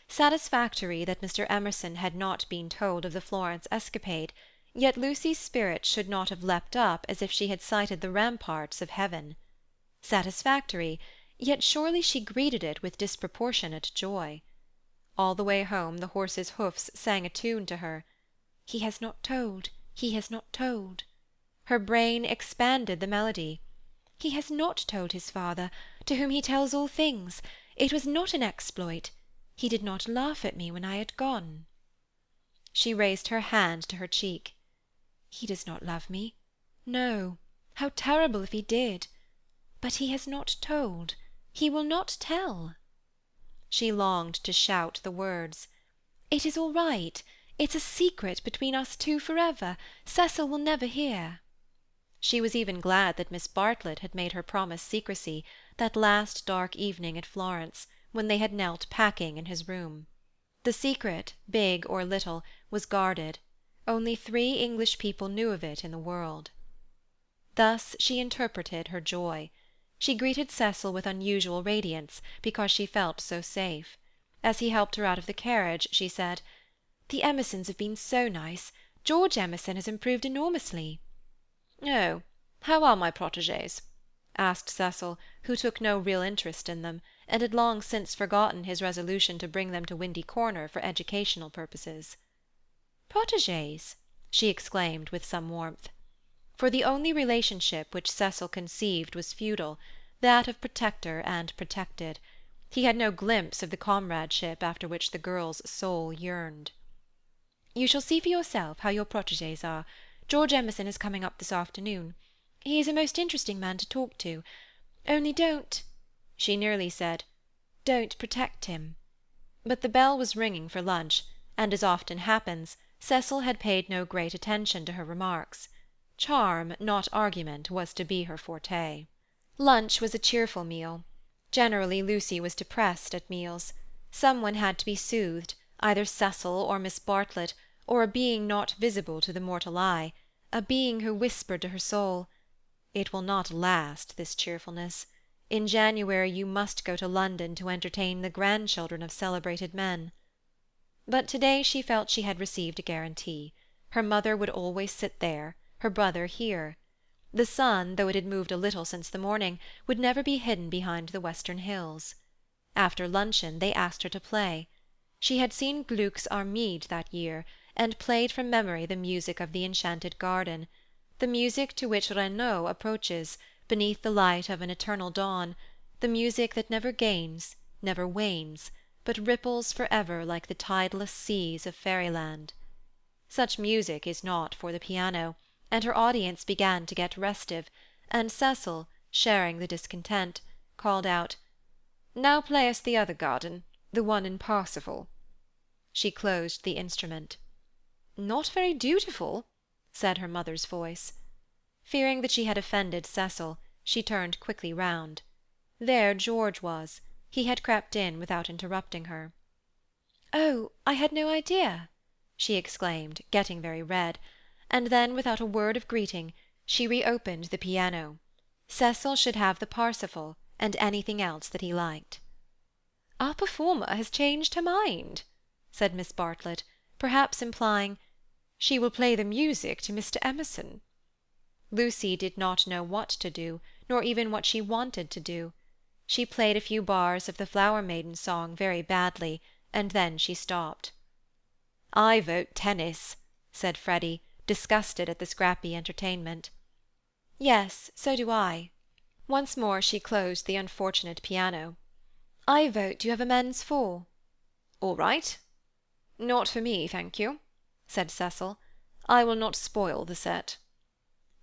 [SPEAKER 2] Satisfactory that Mr. Emerson had not been told of the Florence escapade, yet Lucy's spirits should not have leapt up as if she had sighted the ramparts of heaven. Satisfactory, yet surely she greeted it with disproportionate joy. All the way home the horse's hoofs sang a tune to her. "He has not told, he has not told." Her brain expanded the melody. "He has not told his father, to whom he tells all things. It was not an exploit. He did not laugh at me when I had gone." She raised her hand to her cheek. "He does not love me. No. How terrible if he did. But he has not told. He will not tell." She longed to shout the words. "It is all right. It's a secret between us two forever. Cecil will never hear." She was even glad that Miss Bartlett had made her promise secrecy, that last dark evening at Florence, when they had knelt packing in his room. The secret, big or little, was guarded. Only 3 English people knew of it in the world. Thus she interpreted her joy. She greeted Cecil with unusual radiance, because she felt so safe. As he helped her out of the carriage, she said, "The Emersons have been so nice. George Emerson has improved enormously." "Oh, how are my protégés?" asked Cecil, who took no real interest in them, and had long since forgotten his resolution to bring them to Windy Corner for educational purposes. "Protégés!" she exclaimed with some warmth. For the only relationship which Cecil conceived was feudal, that of protector and protected. He had no glimpse of the comradeship after which the girl's soul yearned. "You shall see for yourself how your protégés are. George Emerson is coming up this afternoon. He is a most interesting man to talk to. Only don't—" she nearly said, "don't protect him." But the bell was ringing for lunch, and as often happens, Cecil had paid no great attention to her remarks. Charm, not argument, was to be her forte. Lunch was a cheerful meal. Generally Lucy was depressed at meals. Someone had to be soothed, either Cecil or Miss Bartlett, or a being not visible to the mortal eye, a being who whispered to her soul, "It will not last, this cheerfulness. In January you must go to London to entertain the grandchildren of celebrated men." But today she felt she had received a guarantee. Her mother would always sit there, her brother here. The sun, though it had moved a little since the morning, would never be hidden behind the western hills. After luncheon they asked her to play. She had seen Gluck's Armide that year, and played from memory the music of the Enchanted Garden, the music to which Renaud approaches, beneath the light of an eternal dawn, the music that never gains, never wanes, but ripples for ever like the tideless seas of fairyland. Such music is not for the piano, and her audience began to get restive, and Cecil, sharing the discontent, called out, "Now play us the other garden, the one in Parsifal." She closed the instrument. "Not very dutiful," said her mother's voice. Fearing that she had offended Cecil, she turned quickly round. There George was. He had crept in without interrupting her. "Oh, I had no idea!" she exclaimed, getting very red, and then, without a word of greeting, she reopened the piano. Cecil should have the Parsifal, and anything else that he liked. "Our performer has changed her mind," said Miss Bartlett, perhaps implying, "She will play the music to Mr. Emerson." Lucy did not know what to do, nor even what she wanted to do. She played a few bars of the Flower Maiden song very badly, and then she stopped. "I vote tennis," said Freddy, disgusted at the scrappy entertainment. "Yes, so do I." Once more she closed the unfortunate piano. "I vote you have a men's four." "All right." "Not for me, thank you," said Cecil. "I will not spoil the set."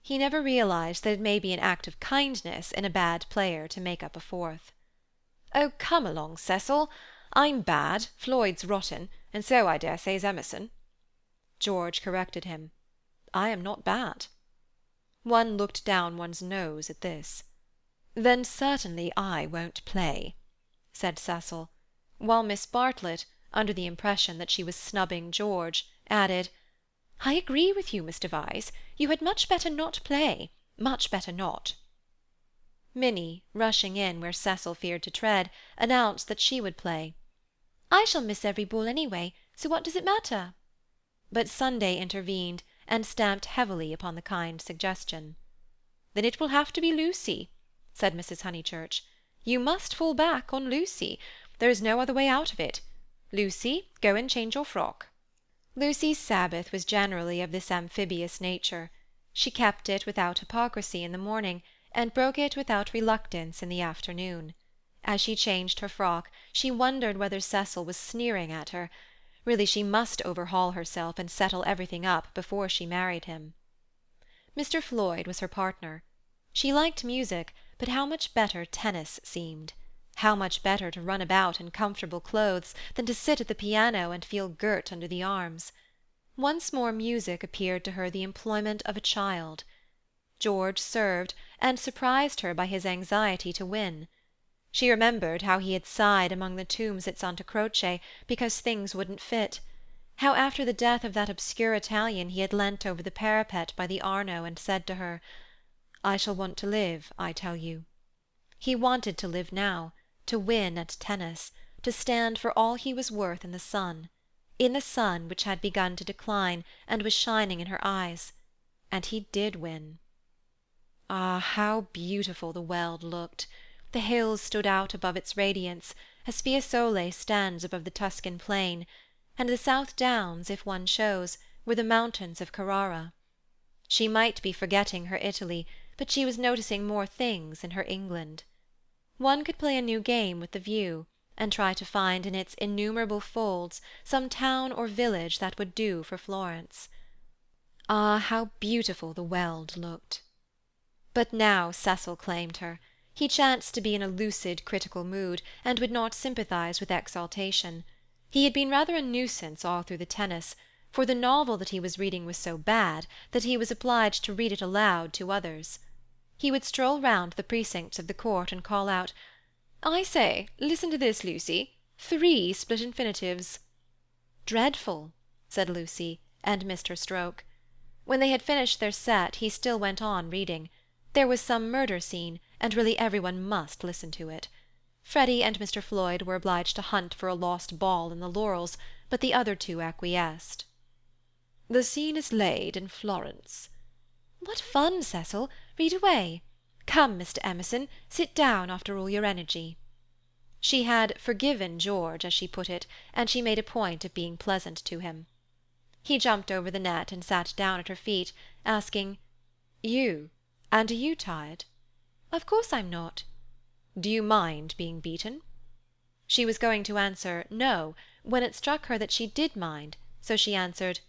[SPEAKER 2] He never realized that it may be an act of kindness in a bad player to make up a fourth. "Oh, come along, Cecil. I'm bad, Floyd's rotten, and so I dare say is Emerson." George corrected him. "I am not bad." One looked down one's nose at this. "Then certainly I won't play," said Cecil, while Miss Bartlett, under the impression that she was snubbing George, added, "I agree with you, Mr. Vyse. You had much better not play. Much better not." Minnie, rushing in where Cecil feared to tread, announced that she would play. "I shall miss every ball anyway, so what does it matter?" But Sunday intervened, and stamped heavily upon the kind suggestion. "Then it will have to be Lucy," said Mrs. Honeychurch. "You must fall back on Lucy. There is no other way out of it. Lucy, go and change your frock." Lucy's Sabbath was generally of this amphibious nature. She kept it without hypocrisy in the morning, and broke it without reluctance in the afternoon. As she changed her frock, she wondered whether Cecil was sneering at her. Really, she must overhaul herself and settle everything up before she married him. Mr. Floyd was her partner. She liked music, but how much better tennis seemed. How much better to run about in comfortable clothes than to sit at the piano and feel girt under the arms. Once more music appeared to her the employment of a child. George served, and surprised her by his anxiety to win. She remembered how he had sighed among the tombs at Santa Croce because things wouldn't fit, how after the death of that obscure Italian he had leant over the parapet by the Arno and said to her, "I shall want to live, I tell you." He wanted to live now, to win at tennis, to stand for all he was worth in the sun which had begun to decline and was shining in her eyes. And he did win. Ah, how beautiful the Weald looked! The hills stood out above its radiance, as Fiesole stands above the Tuscan plain, and the South Downs, if one chose, were the mountains of Carrara. She might be forgetting her Italy, but she was noticing more things in her England. One could play a new game with the view, and try to find in its innumerable folds some town or village that would do for Florence. Ah, how beautiful the Weald looked! But now Cecil claimed her. He chanced to be in a lucid, critical mood, and would not sympathize with exaltation. He had been rather a nuisance all through the tennis, for the novel that he was reading was so bad that he was obliged to read it aloud to others. He would stroll round the precincts of the court and call out, "I say, listen to this, Lucy. 3 split infinitives." "Dreadful," said Lucy, and missed her stroke. When they had finished their set, he still went on reading. There was some murder scene, and really everyone must listen to it. Freddy and Mr. Floyd were obliged to hunt for a lost ball in the laurels, but the other two acquiesced. "The scene is laid in Florence." "What fun, Cecil! Read away. Come, Mr. Emerson, sit down after all your energy." She had "forgiven George," as she put it, and she made a point of being pleasant to him. He jumped over the net and sat down at her feet, asking, You? And are you tired?
[SPEAKER 1] Of course I'm not.
[SPEAKER 2] Do you mind being beaten? She was going to answer no, when it struck her that she did mind, so she answered,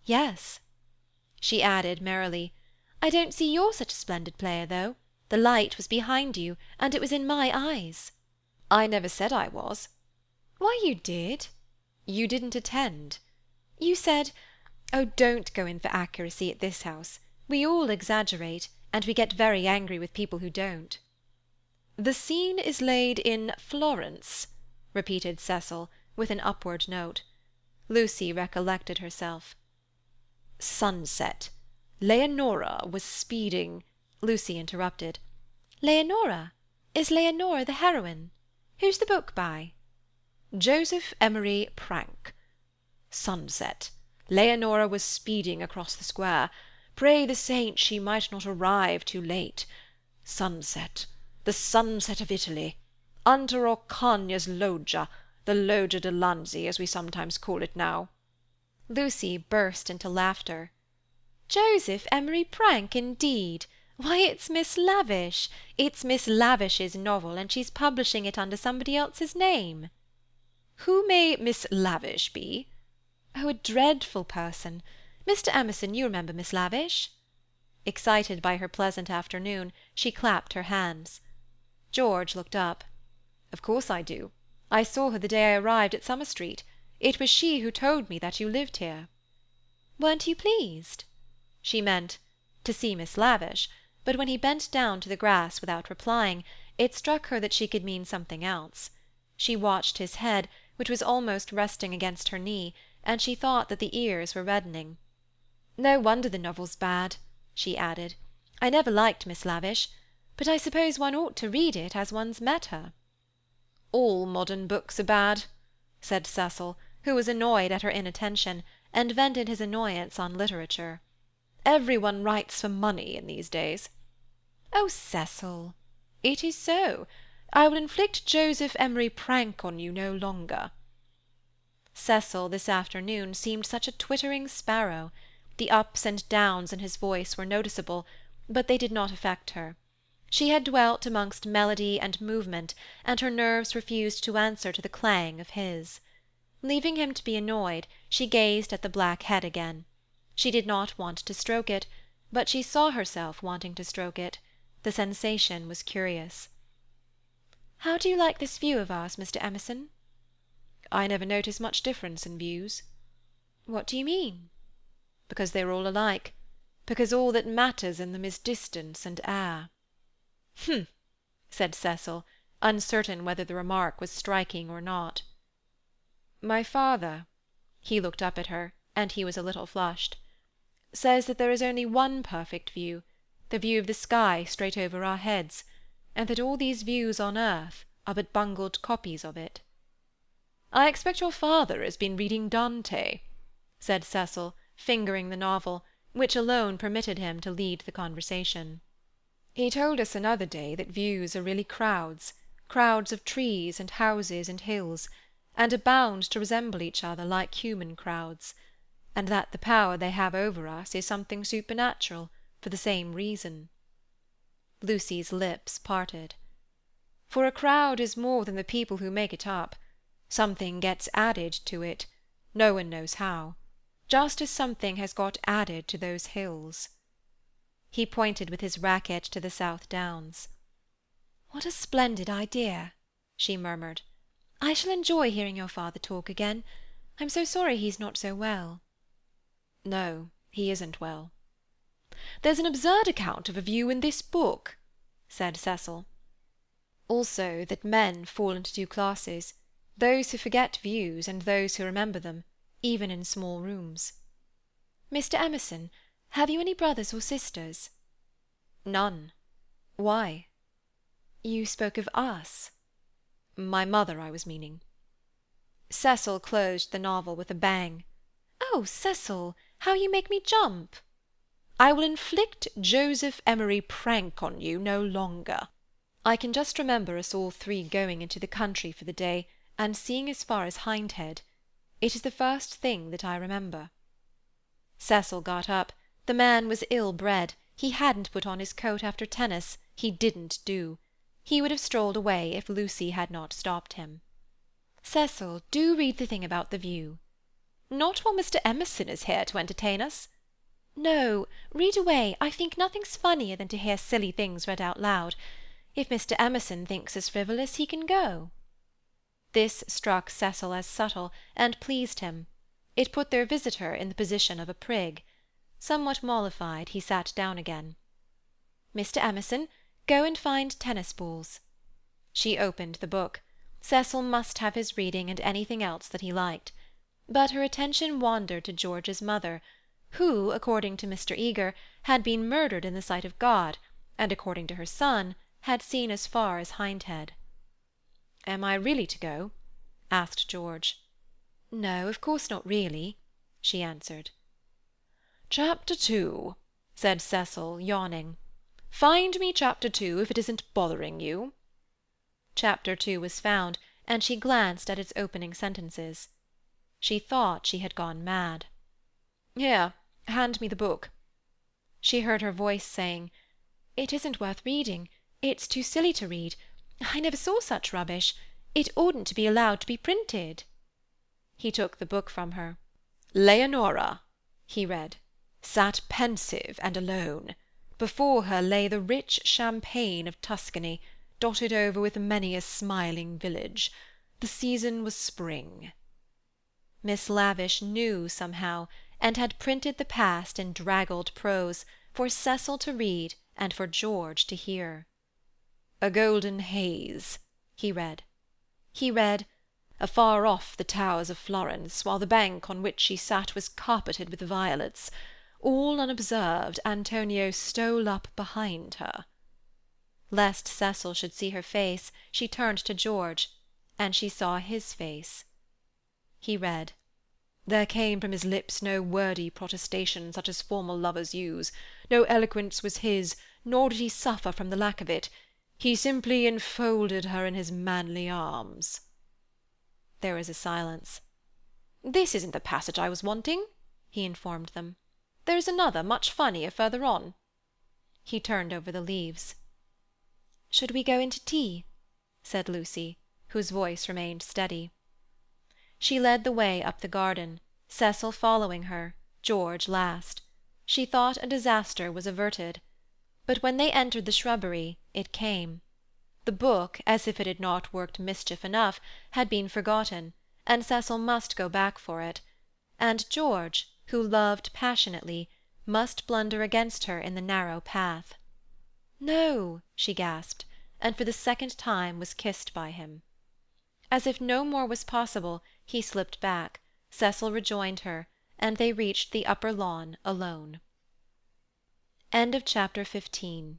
[SPEAKER 1] Yes.
[SPEAKER 2] She added merrily,
[SPEAKER 1] I don't see you're such a splendid player, though. The light was behind you, and it was in my eyes.
[SPEAKER 2] I never said I was.
[SPEAKER 1] Why, you did.
[SPEAKER 2] You didn't attend.
[SPEAKER 1] You said— Oh, don't go in for accuracy at this house. We all exaggerate, and we get very angry with people who don't.
[SPEAKER 2] The scene is laid in Florence, repeated Cecil, with an upward note. Lucy recollected herself. Sunset. Leonora was speeding— Lucy interrupted.
[SPEAKER 1] Leonora? Is Leonora the heroine? Who's the book by?
[SPEAKER 2] Joseph Emery Prank. Sunset. Leonora was speeding across the square. Pray the saints she might not arrive too late. Sunset. The sunset of Italy. Under Orcagna's loggia, the Loggia de Lanzi, as we sometimes call it now.
[SPEAKER 1] Lucy burst into laughter. Joseph Emery Prank, indeed! Why, it's Miss Lavish. It's Miss Lavish's novel, and she's publishing it under somebody else's name.
[SPEAKER 2] Who may Miss Lavish be?
[SPEAKER 1] Oh, a dreadful person. Mr. Emerson, you remember Miss Lavish? Excited by her pleasant afternoon, she clapped her hands.
[SPEAKER 2] George looked up. Of course I do. I saw her the day I arrived at Summer Street. It was she who told me that you lived here.
[SPEAKER 1] Weren't you pleased?
[SPEAKER 2] She meant to see Miss Lavish, but when he bent down to the grass without replying, it struck her that she could mean something else. She watched his head, which was almost resting against her knee, and she thought that the ears were reddening.
[SPEAKER 1] No wonder the novel's bad, she added. I never liked Miss Lavish, but I suppose one ought to read it as one's met her.
[SPEAKER 2] All modern books are bad, said Cecil, who was annoyed at her inattention, and vented his annoyance on literature. Everyone writes for money in these days.
[SPEAKER 1] Oh, Cecil!
[SPEAKER 2] It is so. I will inflict Joseph Emery Prank on you no longer. Cecil this afternoon seemed such a twittering sparrow. The ups and downs in his voice were noticeable, but they did not affect her. She had dwelt amongst melody and movement, and her nerves refused to answer to the clang of his. Leaving him to be annoyed, she gazed at the black head again. She did not want to stroke it, but she saw herself wanting to stroke it. The sensation was curious.
[SPEAKER 1] How do you like this view of ours, Mr. Emerson?
[SPEAKER 2] I never notice much difference in views.
[SPEAKER 1] What do you mean?
[SPEAKER 2] Because they're all alike. Because all that matters in them is distance and air.
[SPEAKER 1] Humph,
[SPEAKER 2] said Cecil, uncertain whether the remark was striking or not. My father— he looked up at her, and he was a little flushed— says that there is only one perfect view, the view of the sky straight over our heads, and that all these views on earth are but bungled copies of it. I expect your father has been reading Dante, said Cecil, fingering the novel, which alone permitted him to lead the conversation. He told us another day that views are really crowds, crowds of trees and houses and hills, and are bound to resemble each other like human crowds, and that the power they have over us is something supernatural, for the same reason. Lucy's lips parted. For a crowd is more than the people who make it up. Something gets added to it, no one knows how, just as something has got added to those hills. He pointed with his racket to the South Downs.
[SPEAKER 1] What a splendid idea, she murmured. I shall enjoy hearing your father talk again. I'm so sorry he's not so well.
[SPEAKER 2] No, he isn't well. There's an absurd account of a view in this book, said Cecil. Also that men fall into two classes, those who forget views and those who remember them, even in small rooms.
[SPEAKER 1] Mr. Emerson, have you any brothers or sisters?
[SPEAKER 2] None. Why?
[SPEAKER 1] You spoke of us.
[SPEAKER 2] My mother, I was meaning. Cecil closed the novel with a bang.
[SPEAKER 1] Oh, Cecil, how you make me jump!
[SPEAKER 2] I will inflict Joseph Emery Prank on you no longer. I can just remember us all three going into the country for the day and seeing as far as Hindhead. It is the first thing that I remember. Cecil got up. The man was ill-bred. He hadn't put on his coat after tennis, he didn't do. He would have strolled away if Lucy had not stopped him. "Cecil, do read the thing about the view." "Not while Mr. Emerson is here to entertain us." "No, read away. I think nothing's funnier than to hear silly things read out loud. If Mr. Emerson thinks us frivolous, he can go." This struck Cecil as subtle, and pleased him. It put their visitor in the position of a prig. Somewhat mollified, he sat down again. "Mr. Emerson, go and find tennis balls." She opened the book. Cecil must have his reading and anything else that he liked. But her attention wandered to George's mother, who, according to Mr. Eager, had been murdered in the sight of God, and according to her son, had seen as far as Hindhead. "Am I really to go?" asked George. "No, of course not really," she answered. "Chapter 2, said Cecil, yawning. "Find me Chapter 2 if it isn't bothering you." Chapter 2 was found, and she glanced at its opening sentences. She thought she had gone mad. "Here, hand me the book." She heard her voice saying, "It isn't worth reading. It's too silly to read. I never saw such rubbish. It oughtn't to be allowed to be printed." He took the book from her. "Leonora," he read, "sat pensive and alone. Before her lay the rich champaign of Tuscany, dotted over with many a smiling village. The season was spring." Miss Lavish knew somehow, and had printed the past in draggled prose, for Cecil to read and for George to hear. "A golden haze," he read. He read, "Afar off the towers of Florence, while the bank on which she sat was carpeted with violets. All unobserved, Antonio stole up behind her." Lest Cecil should see her face, she turned to George, and she saw his face. He read, "There came from his lips no wordy protestation such as formal lovers use. No eloquence was his, nor did he suffer from the lack of it. He simply enfolded her in his manly arms." There was a silence. "This isn't the passage I was wanting," he informed them. "There is another, much funnier, further on." He turned over the leaves. "Should we go into tea?" said Lucy, whose voice remained steady. She led the way up the garden, Cecil following her, George last. She thought a disaster was averted. But when they entered the shrubbery, it came. The book, as if it had not worked mischief enough, had been forgotten, and Cecil must go back for it. And George, who loved passionately, must blunder against her in the narrow path. "No," she gasped, and for the second time was kissed by him. As if no more was possible, he slipped back, Cecil rejoined her, and they reached the upper lawn alone. End of chapter 15.